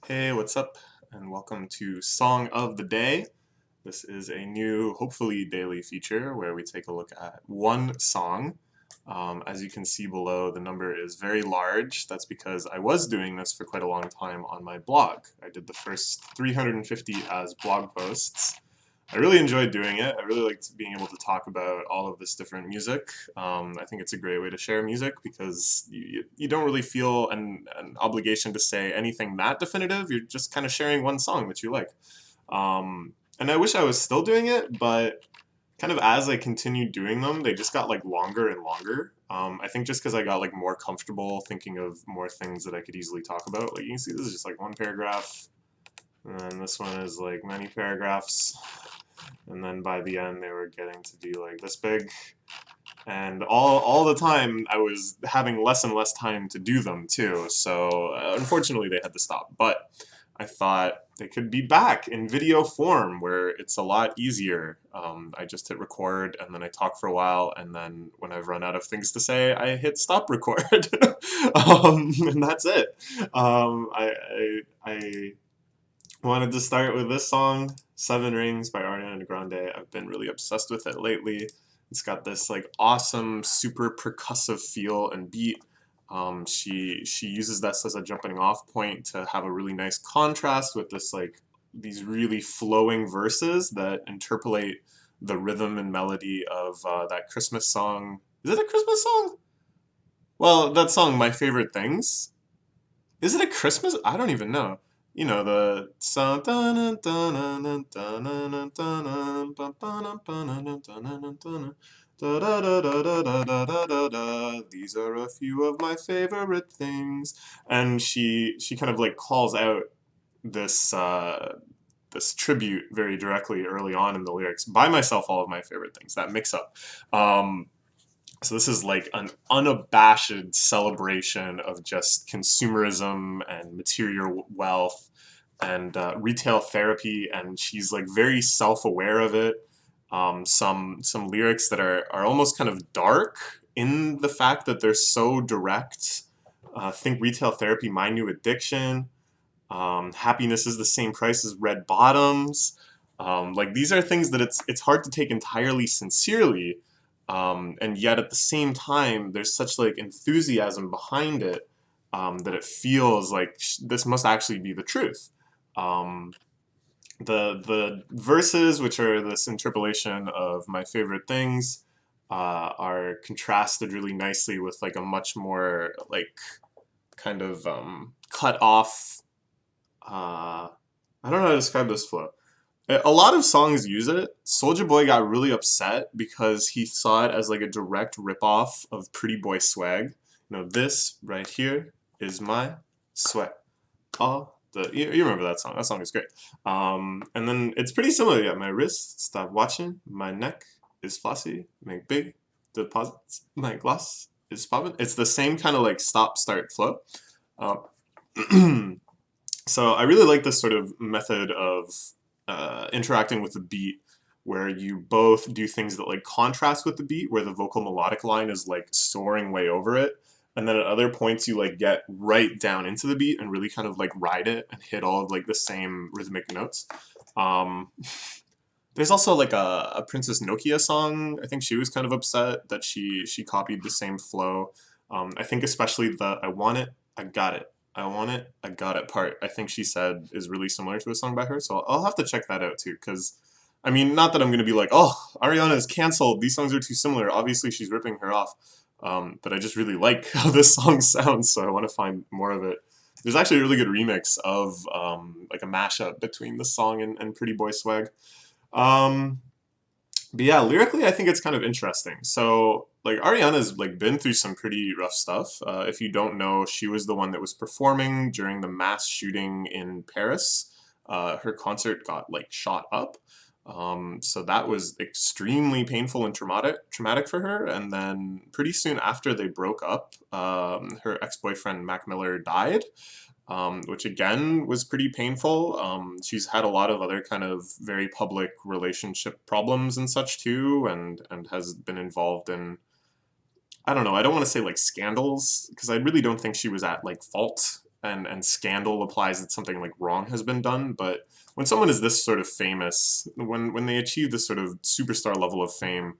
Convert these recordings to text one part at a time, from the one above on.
Hey, what's up? And welcome to Song of the Day. This is a new, hopefully daily feature where we take a look at one song. As you can see below, the number is very large. That's because I was doing this for quite a long time on my blog. I did the first 350 as blog posts. I really enjoyed doing it. I really liked being able to talk about all of this different music. I think it's a great way to share music because you don't really feel an obligation to say anything that definitive. You're just kind of sharing one song that you like. And I wish I was still doing it, but kind of as I continued doing them, they just got like longer and longer. I think just because I got like more comfortable thinking of more things that I could easily talk about. Like you can see, this is just like one paragraph, and this one is like many paragraphs. And then by the end, they were getting to be like this big. And all the time, I was having less and less time to do them too. So unfortunately, they had to stop. But I thought they could be back in video form where it's a lot easier. I just hit record and then I talk for a while, and then when I've run out of things to say, I hit stop record. And that's it. I wanted to start with this song, Seven Rings by Ariana Grande. I've been really obsessed with it lately. It's got this like awesome, super percussive feel and beat. She uses this as a jumping off point to have a really nice contrast with this like these really flowing verses that interpolate the rhythm and melody of that Christmas song. Is it a Christmas song? Well, that song, My Favorite Things. Is it a Christmas? I don't even know. You know the song. These are a few of my favorite things, and she kind of like calls out this this tribute very directly early on in the lyrics. Buy myself all of my favorite things. That mix up. Um, so this is like an unabashed celebration of just consumerism and material wealth and retail therapy, and she's like very self-aware of it. Some lyrics that are almost kind of dark in the fact that they're so direct. Think retail therapy, my new addiction. Happiness is the same price as red bottoms. Like these are things that it's hard to take entirely sincerely, and yet at the same time, there's such like enthusiasm behind it that it feels like this must actually be the truth. Um, the verses, which are this interpolation of my favorite things, are contrasted really nicely with like a much more like kind of cut off. I don't know how to describe this flow. A lot of songs use it. Soulja Boy got really upset because he saw it as like a direct ripoff of Pretty Boy Swag. You know, this right here is my sweat. All the you remember that song? That song is great. And then it's pretty similar. Yeah, my wrist stop watching. My neck is flossy. Make big deposits. My gloss is popping. It's the same kind of like stop start flow. Um, So I really like this sort of method of interacting with the beat, where you both do things that like contrast with the beat, where the vocal melodic line is like soaring way over it, and then at other points you like get right down into the beat and really kind of like ride it and hit all of like the same rhythmic notes. Um, there's also like a Princess Nokia song. I think she was kind of upset that she copied the same flow. I think especially the "I want it, I got it, I want it, I got it" part. I think she said is really similar to a song by her. So I'll have to check that out too. Because I mean, not that I'm gonna be like, oh, Ariana is canceled. These songs are too similar. Obviously, she's ripping her off. But I just really like how this song sounds, so I want to find more of it. There's actually a really good remix of like a mashup between the song and Pretty Boy Swag. Um, but yeah, lyrically, I think it's kind of interesting. So, like, Ariana's like been through some pretty rough stuff. If you don't know, she was the one that was performing during the mass shooting in Paris. Her concert got like shot up. So that was extremely painful and traumatic for her. And then pretty soon after they broke up, her ex-boyfriend Mac Miller died, which again was pretty painful. She's had a lot of other kind of very public relationship problems and such too, and has been involved in, I don't know, I don't want to say like scandals because I really don't think she was at like fault and scandal applies that something like wrong has been done. But when someone is this sort of famous, when they achieve this sort of superstar level of fame,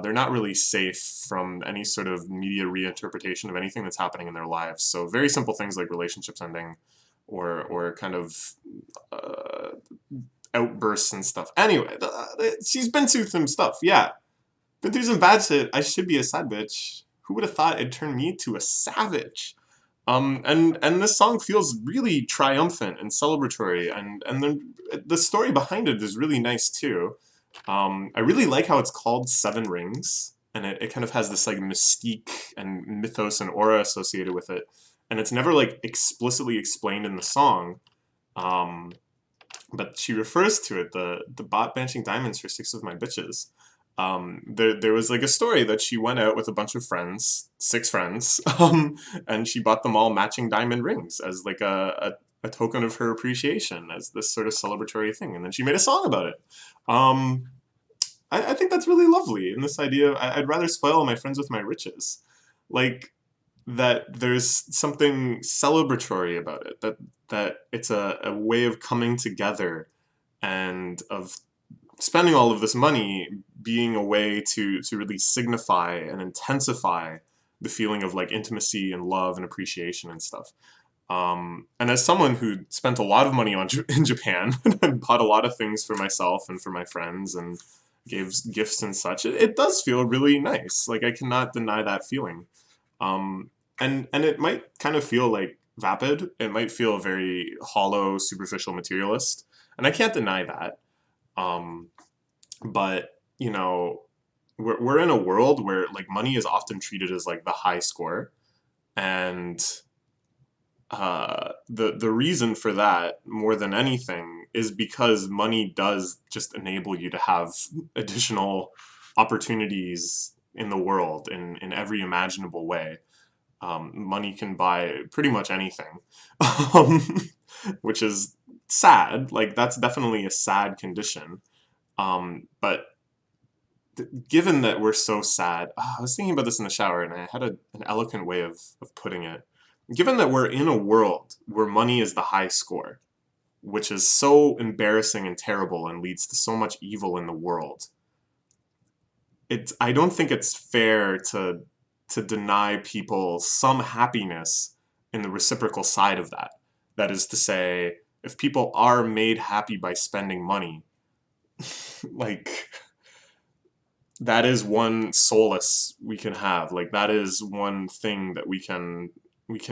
they're not really safe from any sort of media reinterpretation of anything that's happening in their lives. So very simple things like relationships ending, or kind of uh, outbursts and stuff. Anyway, she's been through some stuff. Yeah, been through some bad shit. I should be a sad bitch. Who would have thought it'd turn me to a savage? And this song feels really triumphant and celebratory, and then the story behind it is really nice too. I really like how it's called Seven Rings, and it kind of has this like mystique and mythos and aura associated with it, and it's never like explicitly explained in the song. Um, but she refers to it, the bot benching diamonds for six of my bitches. There was like a story that she went out with a bunch of friends, six friends, and she bought them all matching diamond rings as like a token of her appreciation, as this sort of celebratory thing. And then she made a song about it. Um, I think that's really lovely. And this idea of I'd rather spoil my friends with my riches. Like, that there's something celebratory about it, that it's a way of coming together and of spending all of this money being a way to really signify and intensify the feeling of like intimacy and love and appreciation and stuff. And as someone who spent a lot of money in Japan and bought a lot of things for myself and for my friends and gave gifts and such, it does feel really nice. Like I cannot deny that feeling. And it might kind of feel like vapid. It might feel very hollow, superficial, materialist, and I can't deny that. Um, but you know, we're in a world where like money is often treated as like the high score, and the reason for that more than anything is because money does just enable you to have additional opportunities in the world in every imaginable way. Money can buy pretty much anything, um, which is sad. Like that's definitely a sad condition. But given that we're so sad, I was thinking about this in the shower, and I had an eloquent way of putting it. Given that we're in a world where money is the high score, which is so embarrassing and terrible and leads to so much evil in the world, I don't think it's fair to deny people some happiness in the reciprocal side of that. That is to say, if people are made happy by spending money, like that is one solace we can have. Like that is one thing that we can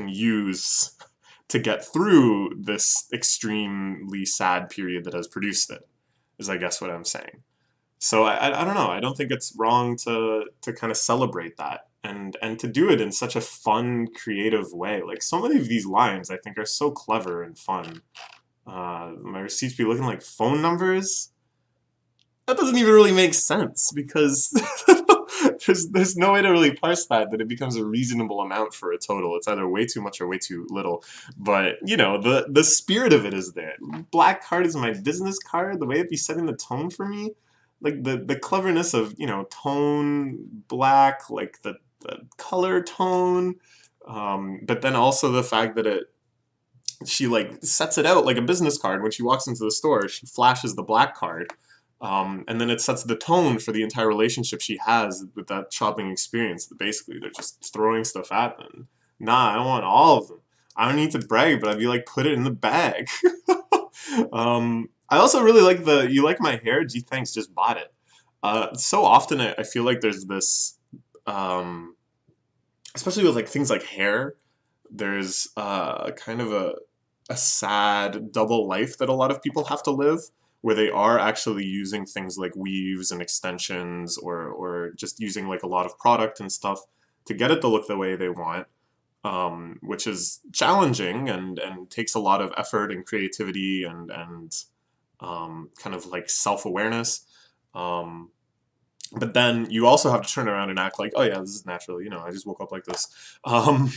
use to get through this extremely sad period that has produced it, is I guess what I'm saying. So I don't know. I don't think it's wrong to kind of celebrate that and to do it in such a fun, creative way. Like so many of these lines, I think, are so clever and fun. My receipts be looking like phone numbers. That doesn't even really make sense because there's no way to really parse that it becomes a reasonable amount for a total. It's either way too much or way too little. But you know, the spirit of it is there. Black card is my business card. The way it be setting the tone for me, like the cleverness of tone black, like the color tone, but then also the fact that she like sets it out like a business card when she walks into the store. She flashes the black card, and then it sets the tone for the entire relationship she has with that shopping experience. Basically, they're just throwing stuff at them. Nah, I don't want all of them. I don't need to brag, but I'd be like, put it in the bag. I also really like you like my hair? Gee, thanks, just bought it. So often I feel like there's this, um, especially with like things like hair, there's kind of a sad double life that a lot of people have to live, where they are actually using things like weaves and extensions, or just using like a lot of product and stuff to get it to look the way they want, which is challenging and takes a lot of effort and creativity and kind of like self-awareness. Um, but then you also have to turn around and act like, oh yeah, this is natural. I just woke up like this. Um,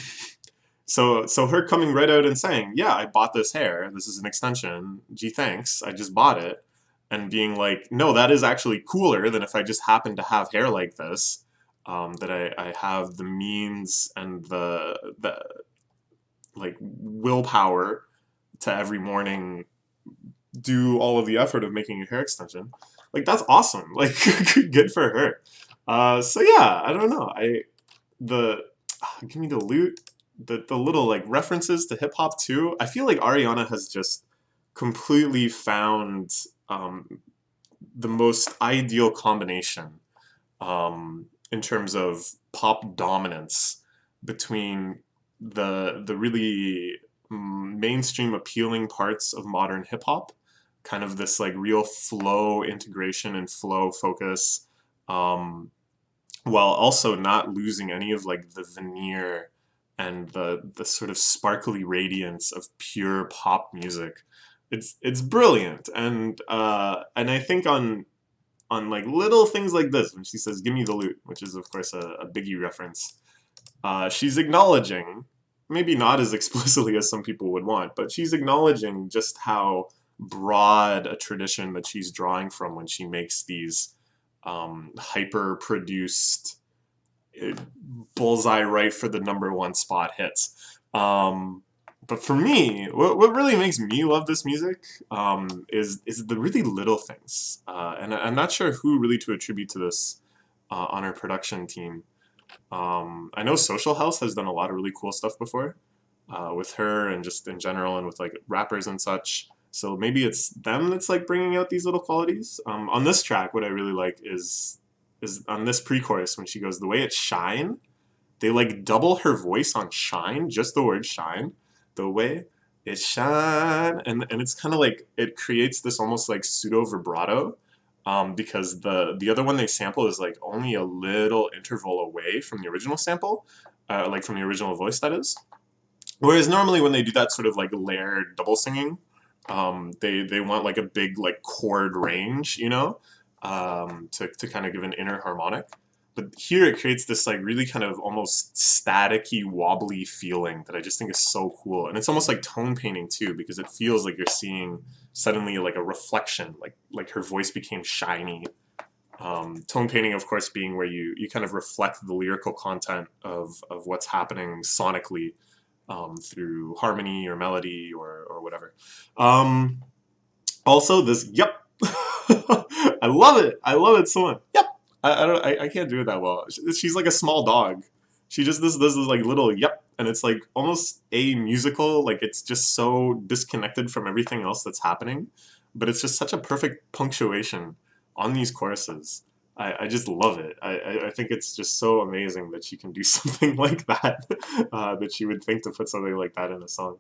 so her coming right out and saying, yeah, I bought this hair. This is an extension. Gee, thanks. I just bought it. And being like, no, that is actually cooler than if I just happened to have hair like this. That I have the means and the like willpower to every morning do all of the effort of making a hair extension. Like that's awesome. Like good for her. So yeah, I don't know. The give me the loot, the little like references to hip hop too. I feel like Ariana has just completely found the most ideal combination in terms of pop dominance between the really mainstream appealing parts of modern hip hop, kind of this like real flow integration and flow focus, um, while also not losing any of like the veneer and the sort of sparkly radiance of pure pop music. It's brilliant, and I think on like little things like this when she says "Give me the loot," which is of course a Biggie reference. She's acknowledging, maybe not as explicitly as some people would want, but she's acknowledging just how broad a tradition that she's drawing from when she makes these hyper produced bullseye right for the number one spot hits. But for me, what really makes me love this music is the really little things, and I'm not sure who really to attribute to this on our production team. I know Social House has done a lot of really cool stuff before with her and just in general and with like rappers and such. So maybe it's them that's like bringing out these little qualities. On this track, what I really like is on this pre-chorus when she goes, "The way it shine." They like double her voice on shine, just the word shine. The way it shine, and it's kind of like it creates this almost like pseudo vibrato, because the other one they sample is like only a little interval away from the original sample, like from the original voice that is. Whereas normally when they do that sort of like layered double singing, they want like a big like chord range, you know, to kind of give an inner harmonic. But here it creates this like really kind of almost staticky, wobbly feeling that I just think is so cool. And it's almost like tone painting too, because it feels like you're seeing suddenly like a reflection, like her voice became shiny. Tone painting, of course, being where you kind of reflect the lyrical content of what's happening sonically through harmony or melody or whatever. Um, Also, this yep, I love it. I love it so much. Yep. I don't. I can't do it that well. She's like a small dog. She just does this like little yep, and it's like almost a musical. Like it's just so disconnected from everything else that's happening, but it's just such a perfect punctuation on these choruses. I just love it. I think it's just so amazing that she can do something like that. That she would think to put something like that in a song.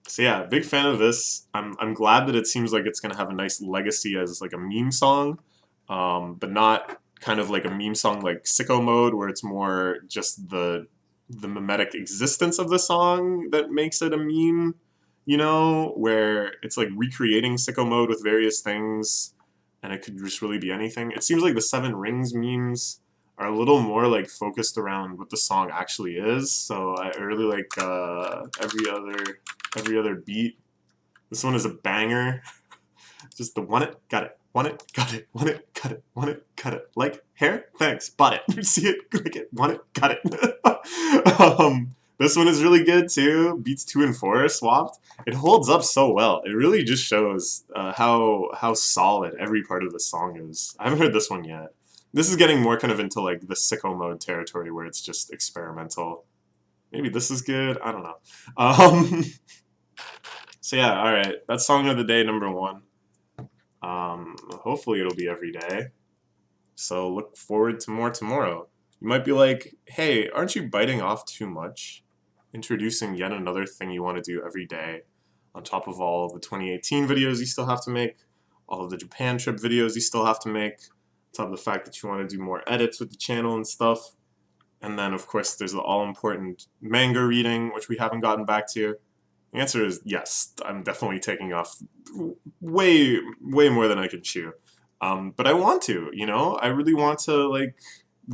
So yeah, big fan of this. I'm glad that it seems like it's gonna have a nice legacy as like a meme song, but not kind of like a meme song like Sicko Mode, where it's more just the mimetic existence of the song that makes it a meme. You know, where it's like recreating Sicko Mode with various things, and it could just really be anything. It seems like the Seven Rings memes are a little more like focused around what the song actually is. So I really like every other beat. This one is a banger. Just the want it, got it, want it, got it, want it, got it, want it, got it. Like hair? Thanks, bought it. See it, click it, want it, got it. This one is really good too. Beats 2 and 4 are swapped. It holds up so well. It really just shows how solid every part of the song is. I haven't heard this one yet. This is getting more kind of into like the Sicko Mode territory where it's just experimental. Maybe this is good. I don't know. Um, so yeah, all right. That's song of the day number 1. Hopefully it'll be every day. So look forward to more tomorrow. You might be like, hey, aren't you biting off too much? Introducing yet another thing you want to do every day, on top of all of the 2018 videos you still have to make, all of the Japan trip videos you still have to make, on top of the fact that you want to do more edits with the channel and stuff. And then, of course, there's the all-important manga reading, which we haven't gotten back to. The answer is yes. I'm definitely taking off way, way more than I could chew. But I want to, you know? I really want to, like,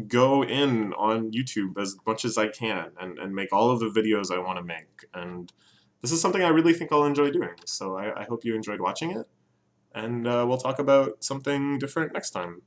go in on YouTube as much as I can and make all of the videos I want to make. And this is something I really think I'll enjoy doing. So I hope you enjoyed watching it. And we'll talk about something different next time.